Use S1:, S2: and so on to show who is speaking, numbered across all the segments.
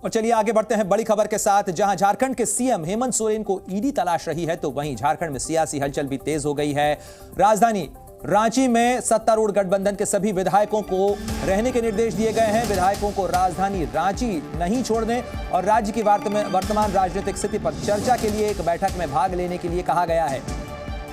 S1: और चलिए आगे बढ़ते हैं बड़ी खबर के साथ। जहां झारखंड के सीएम हेमंत सोरेन को ईडी तलाश रही है, तो वहीं झारखंड में सियासी हलचल भी तेज हो गई है। राजधानी रांची में सत्तारूढ़ गठबंधन के सभी विधायकों को रहने के निर्देश दिए गए हैं। विधायकों को राजधानी रांची नहीं छोड़ने और राज्य की वर्तमान राजनीतिक स्थिति पर चर्चा के लिए एक बैठक में भाग लेने के लिए कहा गया है।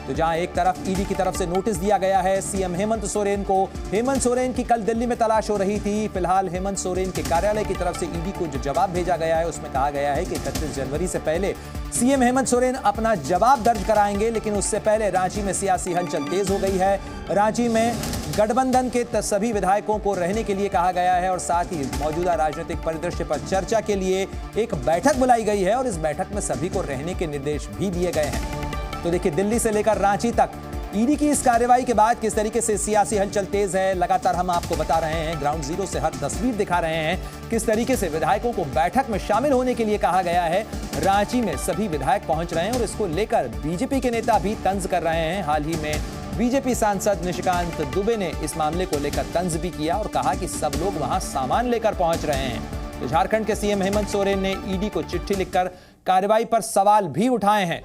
S1: तो जहां एक तरफ ईडी की तरफ से नोटिस दिया गया है सीएम हेमंत सोरेन को। हेमंत सोरेन की कल दिल्ली में तलाश हो रही थी। फिलहाल हेमंत सोरेन के कार्यालय की तरफ से ईडी को जो जवाब भेजा गया है उसमें कहा गया है कि 31 जनवरी से पहले सीएम हेमंत सोरेन अपना जवाब दर्ज कराएंगे, लेकिन उससे पहले रांची में सियासी हलचल तेज हो गई है। रांची में गठबंधन के सभी विधायकों को रहने के लिए कहा गया है और साथ ही मौजूदा राजनीतिक परिदृश्य पर चर्चा के लिए एक बैठक बुलाई गई है और इस बैठक में सभी को रहने के निर्देश भी दिए गए हैं। तो देखिए, दिल्ली से लेकर रांची तक ईडी की इस कार्रवाई के बाद किस तरीके से सियासी हलचल तेज है, लगातार हम आपको बता रहे हैं, ग्राउंड जीरो से हर तस्वीर दिखा रहे हैं किस तरीके से विधायकों को बैठक में शामिल होने के लिए कहा गया है। रांची में सभी विधायक पहुंच रहे हैं और इसको लेकर बीजेपी के नेता भी तंज कर रहे हैं। हाल ही में बीजेपी सांसद निशिकांत दुबे ने इस मामले को लेकर तंज भी किया और कहा कि सब लोग वहां सामान लेकर पहुंच रहे हैं। तो झारखंड के सीएम हेमंत सोरेन ने ईडी को चिट्ठी लिखकर कार्रवाई पर सवाल भी उठाए हैं।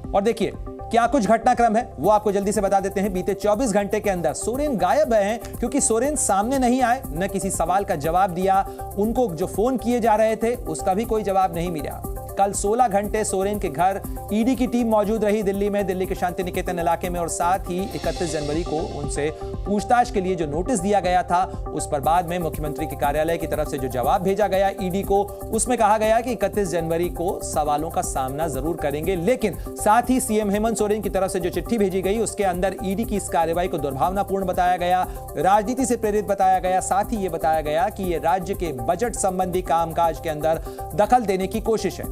S1: और देखिए क्या कुछ घटनाक्रम है वो आपको जल्दी से बता देते हैं। बीते 24 घंटे के अंदर सोरेन गायब हैं, क्योंकि सोरेन सामने नहीं आए, न किसी सवाल का जवाब दिया। उनको जो फोन किए जा रहे थे उसका भी कोई जवाब नहीं मिला। कल 16 घंटे सोरेन के घर ईडी की टीम मौजूद रही दिल्ली में, दिल्ली के शांति निकेतन इलाके में, और साथ ही 31 जनवरी को उनसे पूछताछ के लिए जो नोटिस दिया गया था उस पर बाद में मुख्यमंत्री के कार्यालय की तरफ से जो जवाब भेजा गया ईडी को, उसमें कहा गया कि 31 जनवरी को सवालों का सामना जरूर करेंगे। लेकिन साथ ही सीएम हेमंत सोरेन की तरफ से जो चिट्ठी भेजी गई उसके अंदर ईडी की इस कार्रवाई को दुर्भावनापूर्ण बताया गया, राजनीति से प्रेरित बताया गया। साथ ही यह बताया गया कि यह राज्य के बजट संबंधी कामकाज के अंदर दखल देने की कोशिश है।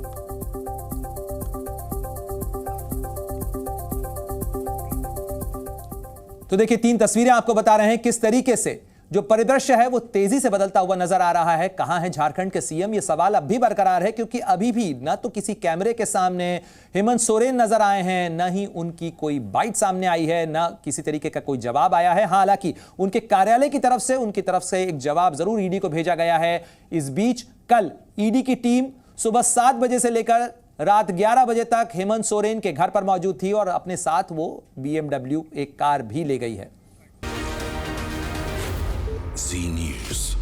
S1: तो देखिए, 3 तस्वीरें आपको बता रहे हैं किस तरीके से जो परिदृश्य है वो तेजी से बदलता हुआ नजर आ रहा है। कहां है झारखंड के सीएम, ये सवाल अब भी बरकरार है, क्योंकि अभी भी न तो किसी कैमरे के सामने हेमंत सोरेन नजर आए हैं, न ही उनकी कोई बाइट सामने आई है, न किसी तरीके का कोई जवाब आया है। हालांकि उनके कार्यालय की तरफ से एक जवाब जरूर ईडी को भेजा गया है। इस बीच कल ईडी की टीम सुबह 7 बजे से लेकर रात 11 बजे तक हेमंत सोरेन के घर पर मौजूद थी और अपने साथ वो BMW एक कार भी ले गई है।
S2: Zee News।